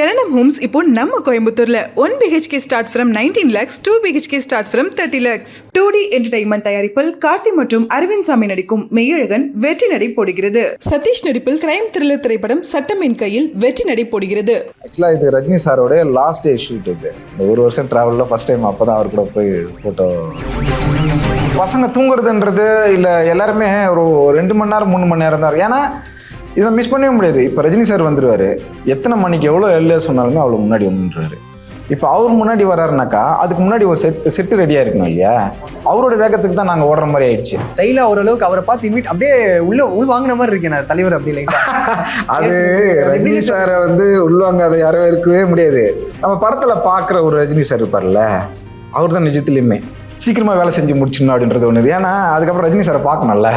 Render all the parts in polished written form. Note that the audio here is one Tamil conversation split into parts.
Teranam Homes இப்போ நம்ம கோயம்புத்தூர்ல 1 BHK starts from 19 lakhs, 2 BHK starts from 30 lakhs. 2D entertainment தயாரிப்பில் கார்த்தி மற்றும் அரவிந்த் சாமி நடிக்கும் மெய்யழகன் வெற்றி நடை போடுகிறது. சதீஷ் நடிப்பில் கிரைம் த்ரில்லர் திரைப்படம் சட்டம் என் கையில் வெற்றி நடை போடுகிறது. ஆக்சுவலா இது ரஜினி சாரோட லாஸ்ட் டே ஷூட். இது இந்த ஒரு வருஷம் டிராவல்ல ஃபர்ஸ்ட் டைம் அப்பதான் அவர் கூட போய் போட்டோ. பசங்க தூங்குறதுன்றது இல்லை, எல்லாருமே ஒரு 2 மணி நேரம் 3 மணி நேரம் தான். ஏன்னா இதை மிஸ் பண்ணவே முடியாது. இப்போ ரஜினி சார் வந்துருவாரு, எத்தனை மணிக்கு எவ்வளோ எல்லையா சொன்னாலுமே அவ்வளோ முன்னாடி வந்துருவாரு. இப்போ அவர் முன்னாடி வர்றாருனாக்கா அதுக்கு முன்னாடி ஒரு செட்டு ரெடியாக இருக்கணும் இல்லையா? அவரோட வேகத்துக்கு தான் நாங்கள் ஓடுற மாதிரி ஆயிடுச்சு. ஸ்டைலாக ஓரளவுக்கு அவரை பார்த்து இமீட் அப்படியே உள் வாங்கின மாதிரி இருக்கேன் நான் தலைவர் அப்படி இல்லைங்களா? அது ரஜினி சாரை வந்து உள்வாங்க அதை யாரும் இருக்கவே முடியாது. நம்ம படத்தில் பார்க்குற ஒரு ரஜினி சார் இருப்பார்ல, அவர் தான் நிஜத்துலையுமே சீக்கிரமாக வேலை செஞ்சு முடிச்சிடணும் அப்படின்றது ஒன்று. ஏன்னா அதுக்கப்புறம் ரஜினி சாரை பார்க்கணும்ல,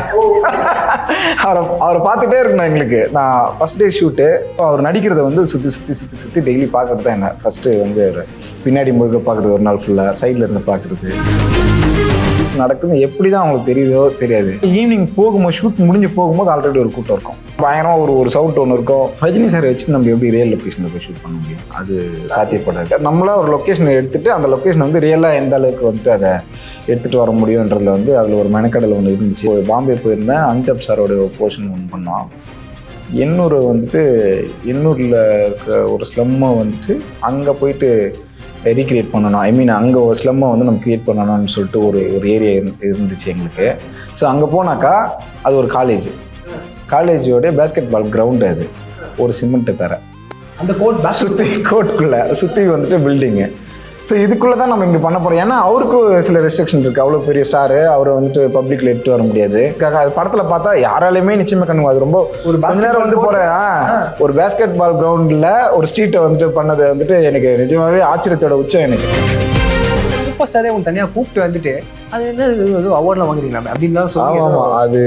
அவரை பார்த்துட்டே இருக்கணும் எங்களுக்கு. நான் ஃபர்ஸ்ட் டே ஷூட்டு அவர் நடிக்கிறத வந்து சுற்றி டெய்லி பார்க்கறது தான் என்ன. ஃபஸ்ட்டு வந்து பின்னாடி முழுக்க பார்க்குறது, ஒரு நாள் ஃபுல்லாக சைடில் இருந்து பார்க்குறது நடக்குது. எப்படி தான் அவங்களுக்கு தெரியுதோ தெரியாது. ஈவினிங் போகும்போது, ஷூட் முடிஞ்சு போகும்போது ஆல்ரெடி ஒரு கூட்டம் இருக்கும், பயங்கரமாக ஒரு சவுண்ட் ஒன்று இருக்கும். ரஜினி சார் வச்சுட்டு நம்ம எப்படி ரியல் லொக்கேஷனில் போய் ஷூட் பண்ண முடியும்? அது சாத்தியப்படாது. நம்மளா ஒரு லொக்கேஷனை எடுத்துகிட்டு அந்த லொக்கேஷன் வந்து ரியலாக எந்த அளவுக்கு வந்துட்டு அதை எடுத்துகிட்டு வர முடியுன்றதுல வந்து அதில் ஒரு மெனக்கடல் ஒன்று இருந்துச்சு. பாம்பே போயிருந்தேன், அமிதாப் சாரோட போர்ஷன் ஒன்று பண்ணோம். எண்ணூர் வந்துட்டு எண்ணூரில் இருக்கிற ஒரு ஸ்லம்மை வந்துட்டு அங்கே போயிட்டு ரீக்ரியேட் பண்ணணும். ஐ மீன் அங்கே ஒரு ஸ்லம்மை வந்து நம்ம க்ரியேட் பண்ணணும்னு சொல்லிட்டு ஒரு ஏரியா இருந்துச்சு எங்களுக்கு. ஸோ அங்கே போனாக்கா அது ஒரு காலேஜோடைய பேஸ்கெட் பால் கிரவுண்டு. அது ஒரு சிமெண்ட்டு தர அந்த கோர்ட்டுக்குள்ளே சுற்றி வந்துட்டு பில்டிங்கு. ஸோ இதுக்குள்ளே தான் நம்ம இங்கே பண்ண போகிறோம். ஏன்னா அவருக்கு சில ரெஸ்ட்ரிக்ஷன் இருக்குது. அவ்வளோ பெரிய ஸ்டாரு, அவரை வந்துட்டு பப்ளிக்கில் எடுத்து வர முடியாது. அது படத்தில் பார்த்தா யாராலையுமே நிச்சயமாக கண்ணுங்க. அது ரொம்ப ஒரு கொஞ்ச நேரம் வந்து போகிறேன். ஒரு பேஸ்கெட் பால் கிரவுண்டில் ஒரு ஸ்ட்ரீட்டை வந்துட்டு பண்ணது வந்துட்டு எனக்கு நிஜமாகவே ஆச்சரியத்தோட உச்சம். எனக்கு சூப்பர் ஸ்டாரே அவங்க தனியாக கூப்பிட்டு வந்துட்டு அது என்ன அவார்ட்லாம் வாங்குறீங்களா அப்படின்னு சொல்லி. ஆமாம், அது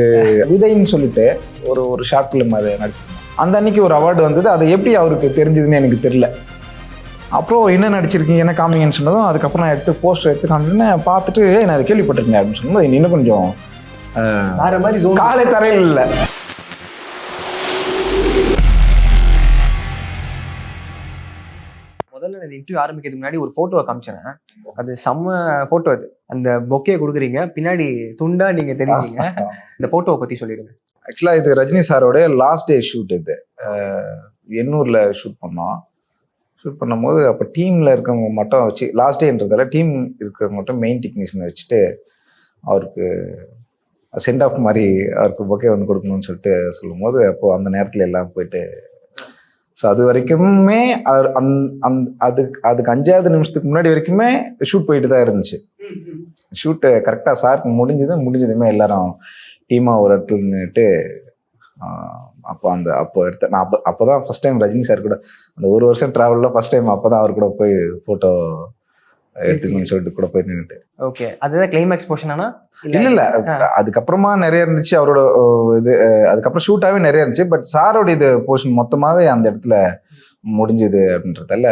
விதைன்னு சொல்லிட்டு ஒரு ஷார்ட் ஃபிலிம் அதை நடிச்சிருந்தேன். அந்த அன்னைக்கு ஒரு அவார்டு வந்தது. அது எப்படி அவருக்கு தெரிஞ்சதுன்னு எனக்கு தெரியல. அப்புறம் என்ன நடிச்சிருக்கீங்க, என்ன காமிங்கன்னு சொன்னதும் அதுக்கப்புறம் நான் எடுத்து போஸ்டர் எடுத்து காமிச்சேன். பார்த்துட்டு நான் அதை கேள்விப்பட்டிருக்கேன் அப்படின்னு சொன்னது இன்னும் கொஞ்சம் வேற மாதிரி காலை தரையில் இல்லை. முதல்ல இந்த இன்டர்வியூ ஆரம்பிக்கிறதுக்கு முன்னாடி ஒரு ஃபோட்டோவை காமிச்சேன். அது செம்ம ஃபோட்டோ. அது அந்த பொக்கே கொடுக்குறீங்க, பின்னாடி துண்டா நீங்க தெரியுறீங்க. இந்த ஃபோட்டோவை பத்தி சொல்லிடுங்க. ஆக்சுவலாக இது ரஜினி சாரோட லாஸ்ட் டே ஷூட். இது எண்ணூரில் ஷூட் பண்ணோம். ஷூட் பண்ணும்போது அப்போ டீமில் இருக்கிறவங்க மட்டும் வச்சு, லாஸ்ட் டேன்றதால டீம் இருக்கிறவங்க மட்டும் மெயின் டெக்னீஷியனை வச்சுட்டு அவருக்கு சென்ட் ஆஃப் மாதிரி அவருக்கு பொக்கே ஒன்று கொடுக்கணும்னு சொல்லிட்டு சொல்லும் போது, அப்போது அந்த நேரத்தில் எல்லாம் போயிட்டு. ஸோ அது வரைக்குமே அதுக்கு 5வது நிமிஷத்துக்கு முன்னாடி வரைக்குமே ஷூட் போயிட்டு தான் இருந்துச்சு. ஷூட்டு கரெக்டாக சாருக்கு முடிஞ்சதுமே எல்லாரும் டீமாக ஒரு இடத்துல நின்றுட்டு அப்போ எடுத்தேன் நான். அப்போதான் ஃபர்ஸ்ட் டைம் ரஜினி சார் கூட அந்த ஒரு வருஷம் டிராவலில் ஃபர்ஸ்ட் டைம் அப்போதான் அவர் கூட போய் ஃபோட்டோ எடுத்துக்கணும்னு சொல்லிட்டு கூட போய் நின்றுட்டு. ஓகே, அதுதான் கிளைமேக்ஸ் போர்ஷனா? இல்லை, அதுக்கப்புறமா நிறைய இருந்துச்சு அவரோட இது. அதுக்கப்புறம் ஷூட்டாகவே நிறைய இருந்துச்சு. பட் சாரோட இது போர்ஷன் மொத்தமாகவே அந்த இடத்துல முடிஞ்சது அப்படின்றதால.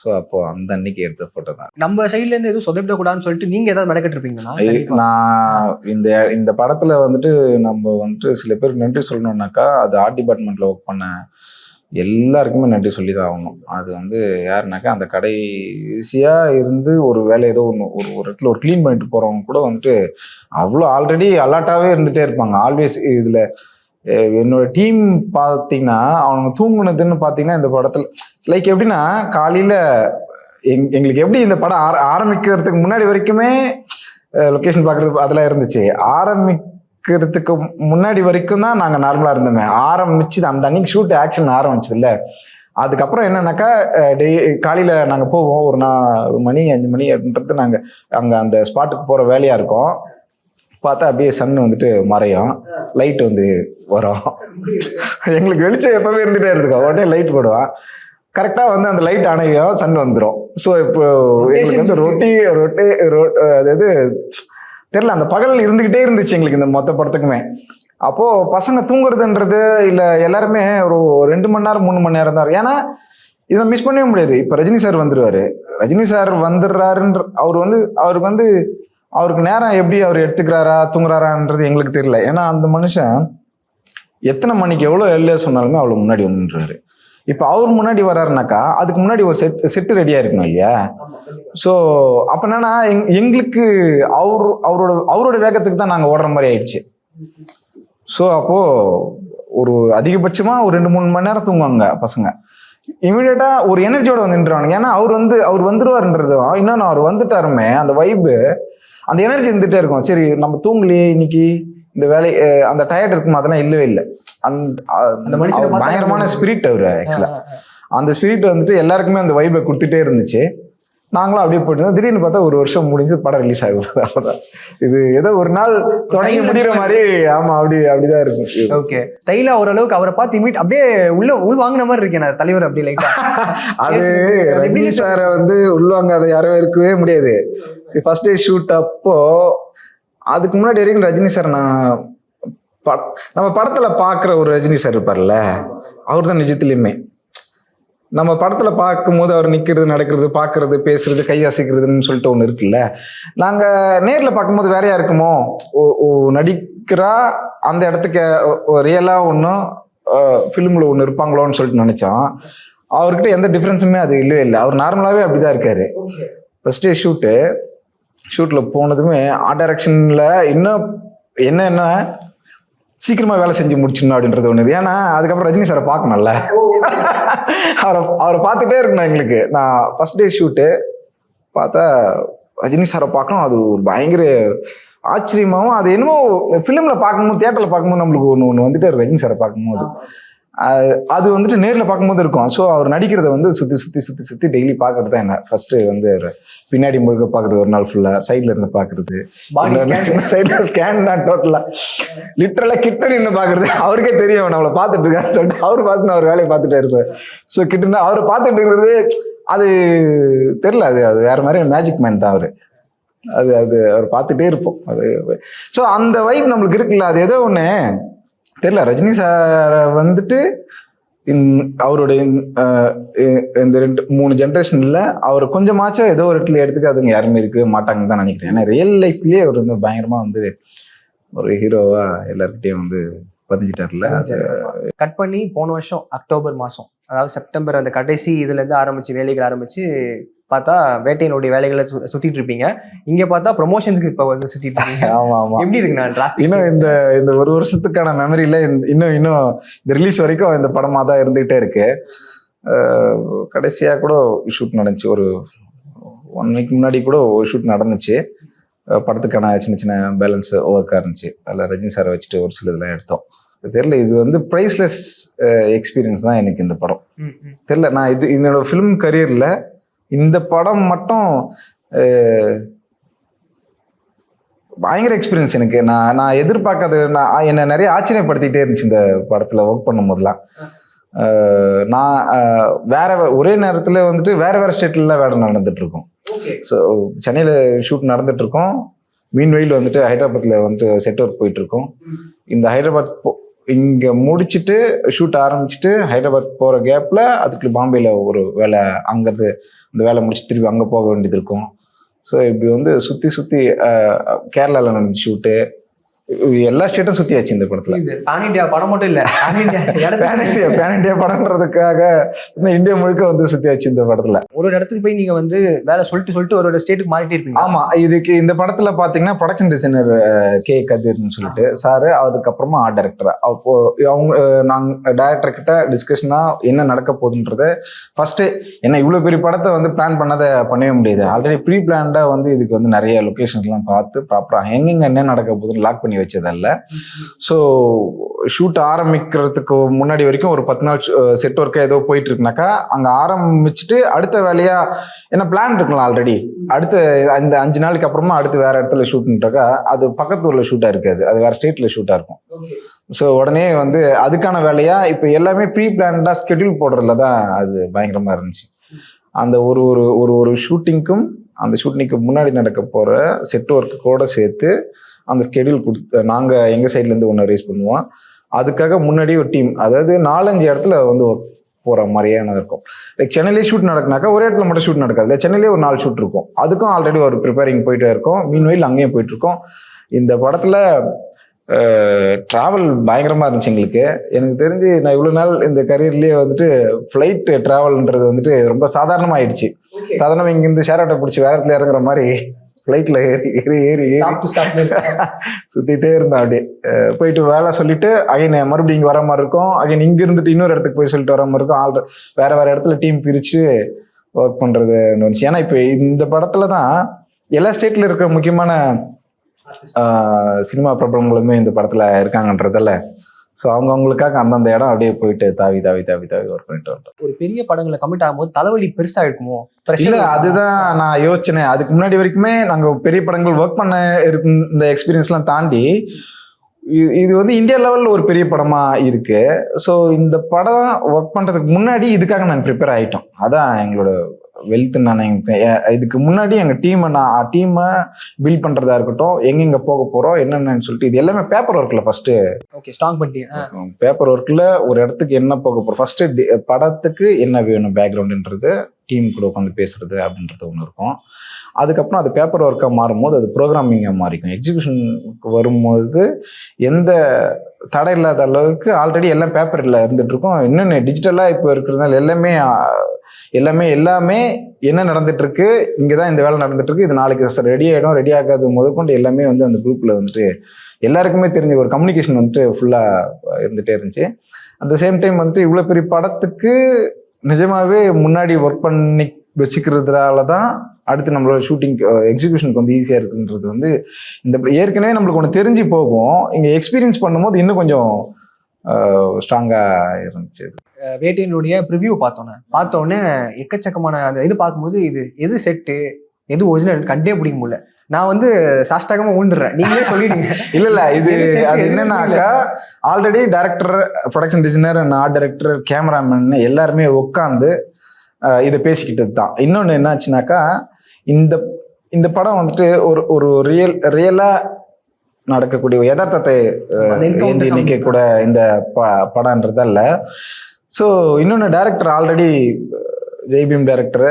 ஸோ அப்போ அந்த அன்னைக்கு எடுத்த ஃபோட்டோ தான். நம்ம சைட்லேருந்து எதுவும் சொதப்பிடக்கூடாதுன்னு சொல்லிட்டு நீங்கள் ஏதாவது மெனக்கெட்டு இருப்பீங்களா? நான் இந்த படத்தில் வந்துட்டு நம்ம வந்துட்டு சில பேருக்கு நன்றி சொல்லணும்னாக்கா அது ஆர்ட் டிபார்ட்மெண்ட்டில் ஒர்க் பண்ண எல்லாருக்குமே நன்றி சொல்லி தான் ஆகணும். அது வந்து யாருனாக்கா அந்த கடைசியாக இருந்து ஒரு வேலை ஏதோ ஒன்று ஒரு இடத்துல ஒரு க்ளீன் பண்ணிட்டு போகிறவங்க கூட வந்துட்டு அவ்வளோ ஆல்ரெடி அலர்ட்டாகவே இருந்துகிட்டே இருப்பாங்க ஆல்வேஸ். இதில் என்னோட டீம் பார்த்தீங்கன்னா அவங்க தூங்குனதுன்னு பார்த்தீங்கன்னா இந்த படத்தில் லைக் எப்படின்னா காலையில் எங்களுக்கு எப்படி இந்த படம் ஆரம்பிக்கிறதுக்கு முன்னாடி வரைக்குமே லொக்கேஷன் பார்க்குறது அதெல்லாம் இருந்துச்சு. ஆரம்பிக்கிறதுக்கு முன்னாடி வரைக்கும் தான் நாங்கள் நார்மலாக இருந்தோமே. ஆரம்பிச்சு அந்த அன்னைக்கு ஷூட் ஆக்ஷன் ஆரம்பிச்சது இல்லை. அதுக்கப்புறம் என்னன்னாக்கா காலையில் நாங்கள் போவோம், ஒரு 4 மணி 5 மணி அப்படின்றது நாங்கள் அங்கே அந்த ஸ்பாட்டுக்கு போகிற வேலையாக இருக்கும். பார்த்தா அப்படியே சன் வந்துட்டு மறையும், லைட் வந்து வரும். எங்களுக்கு வெளிச்சம் எப்பவுமே இருந்துகிட்டே இருக்கும். உடனே லைட் போடுவான், கரெக்டாக வந்து அந்த லைட் அணையும், சன் வந்துடும். ஸோ இப்போ எங்களுக்கு வந்து அதாவது தெரியல, அந்த பகல் இருந்துக்கிட்டே இருந்துச்சு எங்களுக்கு இந்த மொத்த படத்துக்குமே. அப்போது பசங்க தூங்குறதுன்றது இல்லை, எல்லாருமே ஒரு 2 மணி நேரம் 3 மணி நேரம் தான். ஏன்னா இதை மிஸ் பண்ணவே முடியாது. இப்போ ரஜினி சார் வந்துடுவார். ரஜினி சார் வந்துடுறாருன்ற அவருக்கு நேரம் எப்படி அவர் எடுத்துக்கிறாரா தூங்குறாரான்றது எங்களுக்கு தெரியல. ஏன்னா அந்த மனுஷன் எத்தனை மணிக்கு எவ்வளோ எல்லையா சொன்னாலுமே அவ்வளோ முன்னாடி வந்துடுறாரு. இப்போ அவர் முன்னாடி வர்றாருனாக்கா அதுக்கு முன்னாடி ஒரு செட்டு ரெடியா இருக்கணும் இல்லையா? ஸோ அப்ப என்னன்னா எங்களுக்கு அவரோட வேகத்துக்கு தான் நாங்க ஓடுற மாதிரி ஆயிடுச்சு. ஸோ அப்போ ஒரு அதிகபட்சமா ஒரு 2-3 மணி நேரம் தூங்குவாங்க பசங்க. இமீடியட்டா ஒரு எனர்ஜியோட வந்து நின்றுவாங்க. ஏன்னா அவர் வந்துருவாருன்றதும் இன்னொன்னு அவர் வந்துட்டாருமே அந்த வைப்பு அந்த எனர்ஜி இருந்துட்டே இருக்கும். சரி நம்ம தூங்கலையே இன்னைக்கு இந்த வேலை அந்த டயர்ட் இருக்கும் அதெல்லாம் இல்லவே இல்லை. அந்த மனுஷன் பயங்கரமான ஸ்பிரிட் அவரு ஆக்சுவலா. அந்த ஸ்பிரிட் வந்துட்டு எல்லாருக்குமே அந்த வைப்பை கொடுத்துட்டே இருந்துச்சு. நாங்களும் அப்படியே போயிட்டு திடீர்னு பார்த்தா 1 வருஷம் முடிஞ்சு படம் ரிலீஸ் ஆகும். அப்பதான் இது ஏதோ ஒரு நாள் தொடங்கி முடிகிற மாதிரி. ஆமா அப்படிதான் இருக்கும். ஓகே, ஸ்டைலா ஓரளவுக்கு அவரை பார்த்து அப்படியே உள் வாங்கின மாதிரி இருக்கேன் தலைவர் அப்படி லைட்டா. அது ரஜினி சாரை வந்து உள்வாங்காத யாரும் இருக்கவே முடியாது. ஃபர்ஸ்ட் டே ஷூட் அப்போ அதுக்கு முன்னாடி வரைக்கும் ரஜினி சார் நம்ம படத்துல பாக்குற ஒரு ரஜினி சார் இருப்பார்ல, அவர் தான் நிஜத்திலயுமே. நம்ம படத்துல பார்க்கும்போது அவர் நிக்கிறது, நடக்கிறது, பாக்குறது, பேசுறது, கை அசைக்கிறதுன்னு சொல்லிட்டு ஒண்ணு இருக்குல்ல. நாங்க நேர்ல பார்க்கும்போது வேறையா இருக்குமோ, நடிக்கிறா அந்த இடத்துக்கு ரியலா ஒன்னும் ஃபிலிம்ல ஒண்ணு இருப்பாங்களோன்னு சொல்லிட்டு நினைச்சோம். அவர்கிட்ட எந்த டிஃபரன்ஸுமே அது இல்லவே இல்லை. அவர் நார்மலாவே அப்படிதான் இருக்காரு. ஃபர்ஸ்ட் டே ஷூட்ல போனதுமே ஆர்ட் டைரக்ஷன்ல இன்னும் என்ன சீக்கிரமா வேலை செஞ்சு முடிச்சிடணும் அப்படின்றது ஒண்ணு. ஏன்னா அதுக்கப்புறம் ரஜினி சாரை பார்க்கணும்ல, அவரை பார்த்துட்டே இருக்கணும் எங்களுக்கு. நான் ஃபர்ஸ்ட் டே ஷூட்டு பார்த்தா ரஜினி சாரை பார்க்கணும், அது ஒரு பயங்கர ஆச்சரியமாகவும், அது என்னமோ ஃபிலிம்ல பார்க்கும்போது தியேட்டர்ல பார்க்கும்போது நம்மளுக்கு ஒன்று வந்துட்டு ரஜினி சாரை பார்க்கும்போது அது வந்துட்டு நேரில் பார்க்கும்போது இருக்கும். ஸோ அவர் நடிக்கிறத வந்து சுற்றி டெய்லி பார்க்கறது தான் என்ன ஃபர்ஸ்ட் வந்து பின்னாடி முழுக்க பார்க்கறது, ஒரு நாள் ஃபுல்லா சைட்ல இருந்து பார்க்கறது, சைட்ல ஸ்கேன் தான் டோட்டலா லிட்டரலா கிட்ட நின்று பார்க்கறது. அவருக்கே தெரியும் நம்மளை பார்த்துட்டு இருக்கான்னு சொல்லிட்டு அவர் பார்த்து அவர் வேலையை பார்த்துட்டே இருப்பார். ஸோ கிட்ட அவரை பார்த்துட்டு இருக்கிறது அது தெரியல, அது வேற மாதிரி மேஜிக் மேன் தான் அவரு. அது அவர் பார்த்துட்டே இருப்போம் அது. ஸோ அந்த வைப் நம்மளுக்கு இருக்குல்ல, அது ஏதோ ஒன்று தெரியல. ரஜினி சாரை வந்துட்டு அவருடைய இந்த 2-3 ஜென்ரேஷன்ல அவர் கொஞ்சமாச்சும் ஏதோ ஒரு இடத்துல எடுத்துக்காதுங்க யாருமே இருக்கவே மாட்டாங்கன்னு தான் நினைக்கிறேன். ஏன்னா ரியல் லைஃப்லயே அவர் வந்து பயங்கரமா வந்து ஒரு ஹீரோவா எல்லார்கிட்டையும் வந்து பதிஞ்சிட்டார்ல. கட் பண்ணி போன வருஷம் அக்டோபர் மாசம், அதாவது செப்டம்பர் அந்த கடைசி இதுல இருந்து ஆரம்பிச்சு வேலைகள் ஆரம்பிச்சு பார்த்தா வேட்டையினுடைய வேலைகளை சுத்திட்டு இருப்பீங்க. இங்க பார்த்தா ப்ரொமோஷன்ஸ்க்கு இப்ப வந்து சுத்திட்டு இருக்கீங்க. ஆமா ஆமா, எப்படி இருக்குண்ணா? இன்னும் இந்த 1 வருஷத்துக்கான மெமரியில இன்னும் இந்த ரிலீஸ் வரைக்கும் இந்த படமா தான் இருந்துகிட்டே இருக்கு. கடைசியா கூட ஷூட் நடந்துச்சு, ஒரு 1 வீக் முன்னாடி கூட ஒரு ஷூட் நடந்துச்சு. படத்துக்கான சின்ன பேலன்ஸ் ஒர்க்காக இருந்துச்சு. அதில் ரஜினி சாரை வச்சுட்டு ஒரு சில இதெல்லாம் எடுத்தோம். தெரியல, இது வந்து ப்ரைஸ்லெஸ் எக்ஸ்பீரியன்ஸ் தான் எனக்கு இந்த படம். தெரியல, நான் என்னோட ஃபிலிம் கரியர்ல இந்த படம் மட்டும் பயங்கர எக்ஸ்பீரியன்ஸ் எனக்கு. நான் எதிர்பார்க்காத, என்னை நிறைய ஆச்சரியப்படுத்திட்டே இருந்துச்சு இந்த படத்துல ஒர்க் பண்ணும் போதெல்லாம். நான் ஒரே நேரத்துல வந்துட்டு வேற ஸ்டேட்ல வேலை நடந்துட்டு இருக்கும். ஸோ சென்னையில ஷூட் நடந்துட்டு இருக்கோம், மீன்வெயில் வந்துட்டு ஹைதராபாத்ல வந்துட்டு செட் ஒர்க் போயிட்டு இருக்கோம். இந்த ஹைதராபாத் இங்க முடிச்சுட்டு ஷூட் ஆரம்பிச்சுட்டு ஹைதராபாத் போற கேப்ல அதுக்கு பாம்பேல ஒரு வேலை, அங்கிருந்து இந்த வேலை முடிச்சுட்டு திருப்பி அங்க போக வேண்டியது இருக்கும். ஸோ இப்படி வந்து சுத்தி கேரளால நடந்த ஷூட்டு, எல்லா ஸ்டேட்டும் சுத்தியாச்சு இந்த படத்துல. பேன் இண்டியா படம் மட்டும் இல்ல, பேன் இண்டியா படம்ன்றதுக்காக இந்தியா முழுக்க வந்து சுத்தியாச்சு இந்த படத்துல. ஒரு இடத்துக்கு போய் நீங்க வந்து வேலை சொல்லிட்டு ஒரு ஸ்டேட்டுக்கு மாறிட்டே இருப்பீங்க. ஆமா, இதுக்கு இந்த படத்துல பாத்தீங்கன்னா ப்ரொடக்ஷன் டிசைனர் கே கதிர்னு சொல்லிட்டு சாரு, அதுக்கப்புறமா ஆர்ட் டைரக்டர். அப்போ நாங்க டைரக்டர் கிட்ட டிஸ்கஷனா என்ன நடக்க போகுதுன்றத ஃபர்ஸ்ட், ஏன்னா இவ்வளவு பெரிய படத்தை வந்து பிளான் பண்ணவே முடியாது. ஆல்ரெடி ப்ரீ பிளான்டா வந்து இதுக்கு வந்து நிறைய லொகேஷன்ஸ் எல்லாம் பார்த்து ப்ராப்பரா எங்கெங்க என்ன நடக்க போகுதுன்னு லாக் பண்ணி வச்சதல்ல. ஸோ ஷூட் ஆரம்பிக்கிறதுக்கு முன்னாடி வரைக்கும் ஒரு 10 நாள் செட் ஒர்க்கா ஏதோ போயிட்டு இருக்குனாக்கா, அங்க ஆரம்பிச்சுட்டு அடுத்த வேலையா என்ன பிளான் இருக்கலாம் ஆல்ரெடி. அடுத்த இந்த 5 நாளுக்கு அப்புறமா அடுத்து வேற இடத்துல ஷூட்ன்றாக்கா அது பக்கத்து ஊர்ல ஷூட்டா இருக்காது, அது வேற ஸ்டேட்ல ஷூட்டா இருக்கும். ஸோ உடனே வந்து அதுக்கான வேலையா இப்ப எல்லாமே ப்ரீ பிளான்டா ஸ்கெடியூல் போடுறதுல தான் அது பயங்கரமா இருந்துச்சு. அந்த ஒரு ஷூட்டிங்க்கும் அந்த ஷூட்டிங்க்கு முன்னாடி நடக்க போற செட் ஒர்க்கு கூட சேர்த்து அந்த ஸ்கெடியூல் கொடுத்து நாங்கள் எங்கள் சைட்லேருந்து ஒன்று ரேஸ் பண்ணுவோம். அதுக்காக முன்னாடி ஒரு டீம், அதாவது 4-5 இடத்துல வந்து ஒர்க் போகிற மாதிரியான இருக்கும். லைக் சென்னையிலே ஷூட் நடக்குனாக்கா ஒரு இடத்துல மட்டும் ஷூட் நடக்காது இல்லை, சென்னையிலே ஒரு 4 ஷூட் இருக்கும். அதுக்கும் ஆல்ரெடி ஒரு ப்ரிப்பேரிங் போயிட்டே இருக்கும், மீன்வெயில் அங்கேயும் போயிட்டு இருக்கோம். இந்த படத்தில் ட்ராவல் பயங்கரமாக இருந்துச்சு எங்களுக்கு. எனக்கு தெரிஞ்சு நான் இவ்வளோ நாள் இந்த கரியர்லேயே வந்துட்டு ஃப்ளைட் ட்ராவல்ன்றது வந்துட்டு ரொம்ப சாதாரணமாகிடுச்சு. சாதாரணமாக இங்கேருந்து ஷேர் ஆட்டோ பிடிச்சி வேற இடத்துல இறங்குற மாதிரி ஃப்ளைட்டில் ஏறி ஏறி ஏறி சுற்றிட்டே இருந்தேன். அப்படியே போயிட்டு வேலை சொல்லிட்டு அகைன் மறுபடியும் இங்கே வர மாதிரி இருக்கும். அகைன் இங்கே இருந்துட்டு இன்னொரு இடத்துக்கு போய் சொல்லிட்டு வர மாதிரி இருக்கும். வேற வேற இடத்துல டீம் பிரித்து ஒர்க் பண்ணுறது வந்துச்சு. ஏன்னா இப்போ இந்த படத்தில் தான் எல்லா ஸ்டேட்டில் இருக்கிற முக்கியமான சினிமா பிரபலங்களுமே இந்த படத்துல இருக்காங்கன்றதால ஸோ அவங்களுக்காக அந்தந்த இடம் அப்படியே போயிட்டு தாவி தாவி தாவி தாவி ஒர்க் பண்ணிட்டு வந்தோம். ஒரு பெரிய படங்களை கமிட் ஆகும்போது தலைவலி பெருசா இருக்குமோ? இல்ல, அதுதான் நான் யோசிச்சேன். அதுக்கு முன்னாடி வரைக்குமே நாங்க பெரிய படங்கள் ஒர்க் பண்ண இருக்கும் இந்த எக்ஸ்பீரியன்ஸ்லாம் தாண்டி இது வந்து இந்தியா லெவல்ல ஒரு பெரிய படமா இருக்கு. ஸோ இந்த படம் ஒர்க் பண்றதுக்கு முன்னாடி இதுக்காக நாங்கள் ப்ரிப்பேர் ஆகிட்டோம். அதான் எங்களோட வெல்த். நான் இதுக்கு முன்னாடி எங்கள் டீமை பில்ட் பண்ணுறதா இருக்கட்டும், எங்கெங்கே போக போகிறோம் என்னென்னு சொல்லிட்டு இது எல்லாமே பேப்பர் ஒர்க்கில் ஃபஸ்ட்டு ஸ்ட்ராங் பண்ணி பேப்பர் ஒர்க்கில் ஒரு இடத்துக்கு என்ன போக போகிறோம், ஃபஸ்ட்டு படத்துக்கு என்ன வேணும் பேக்ரவுண்டுன்றது டீம் கூட உட்காந்து பேசுறது அப்படின்றது ஒன்று இருக்கும். அதுக்கப்புறம் அது பேப்பர் ஒர்க்காக மாறும்போது அது ப்ரோக்ராமிங்காக மாறிக்கும். எக்ஸிபிஷனுக்கு வரும்போது எந்த தடை இல்லாத அளவுக்கு ஆல்ரெடி எல்லாம் பேப்பரில் இருந்துட்டு இருக்கோம். இன்னொன்று டிஜிட்டலாக இப்போ இருக்கிறதுனால எல்லாமே என்ன நடந்துட்டு இருக்கு, இங்கதான் இந்த வேலை நடந்துட்டு இருக்கு, இது நாளைக்கு ரெடி ஆகிடும், ரெடி ஆகாது முதற்கொண்டு எல்லாமே வந்து அந்த குரூப்ல வந்துட்டு எல்லாருக்குமே தெரிஞ்ச ஒரு கம்யூனிகேஷன் வந்துட்டு ஃபுல்லா இருந்துட்டே இருந்துச்சு. அட் த சேம் டைம் வந்துட்டு இவ்வளவு பெரிய படத்துக்கு நிஜமாவே முன்னாடி ஒர்க் பண்ணி வச்சுக்கிறதுனால தான் அடுத்து நம்மளோட ஷூட்டிங் எக்ஸிபிஷனுக்கு வந்து ஈஸியா இருக்குன்றது வந்து இந்த ஏற்கனவே நம்மளுக்கு ஒன்று தெரிஞ்சு போகும். இங்க எக்ஸ்பீரியன்ஸ் பண்ணும்போது இன்னும் கொஞ்சம் ஸ்ட்ராங்கா இருந்துச்சு. வேட்டையினுடைய ப்ரிவியூ பார்த்தோன்னே எக்கச்சக்கமான அந்த இது பார்க்கும்போது இது எது செட்டு எது ஒரிஜினல் கண்டே பிடிக்க முடியல. நான் வந்து சாஷ்டாகமா ஊண்டுறேன், நீங்களே சொல்லிடுங்க. இல்ல இது அது என்னன்னாக்கா already director, production designer, art director, cameraman எல்லாருமே உட்காந்து இதை பேசிக்கிட்டது தான். இன்னொன்று என்னாச்சுனாக்கா இந்த படம் வந்துட்டு ஒரு ரியலா நடக்கக்கூடிய யதார்த்தத்தை இன்னைக்கு கூட இந்த படம்ன்றதல்ல. ஸோ இன்னொன்று டைரக்டர் ஆல்ரெடி ஜெய்பீம் டைரக்டரு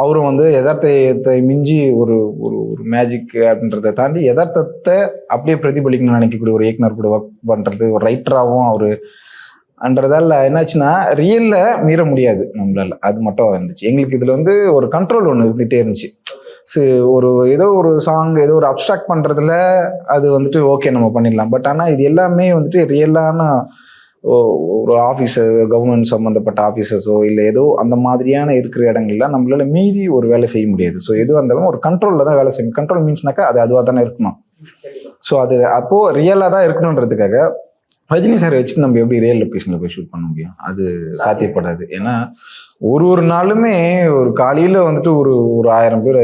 அவரும் வந்து யதார்த்தத்தை மிஞ்சி ஒரு ஒரு ஒரு மேஜிக் அப்படின்றத தாண்டி யதார்த்தத்தை அப்படியே பிரதிபலிக்கணும்னு நினைக்கக்கூடிய ஒரு இயக்குனர் கூட ஒர்க் பண்ணுறது, ஒரு ரைட்டராகவும் அவரு அன்றதால என்னாச்சுன்னா ரியல்ல மீற முடியாது நம்மளால. அது மட்டும் இருந்துச்சு எங்களுக்கு. இதுல வந்து ஒரு கண்ட்ரோல் ஒன்று இருந்துகிட்டே இருந்துச்சு. ஏதோ ஒரு சாங் ஏதோ ஒரு அப்ஸ்ட்ராக்ட் பண்றதுல அது வந்துட்டு ஓகே நம்ம பண்ணிடலாம். பட் ஆனால் இது எல்லாமே வந்துட்டு ரியலான ஒரு ஆஃபீஸர், கவர்மெண்ட் சம்மந்தப்பட்ட ஆஃபீஸர்ஸோ இல்லை ஏதோ அந்த மாதிரியான இருக்கிற இடங்கள்ல நம்மளால மீதி ஒரு வேலை செய்ய முடியாது. ஸோ எதுவாக இருந்தாலும் ஒரு கண்ட்ரோலில் தான் வேலை செய்யணும். கண்ட்ரோல் மீன்ஸ்னாக்கா அது அதுவாக தானே இருக்கணும். ஸோ அது அப்போ ரியலாக தான் இருக்கணுன்றதுக்காக ரஜினி சார் வச்சுட்டு நம்ம எப்படி ரியல் லொக்கேஷனில் போய் ஷூட் பண்ண முடியும்? அது சாத்தியப்படாது. ஏன்னா ஒரு நாளுமே ஒரு காலையில வந்துட்டு ஒரு 1000 பேர்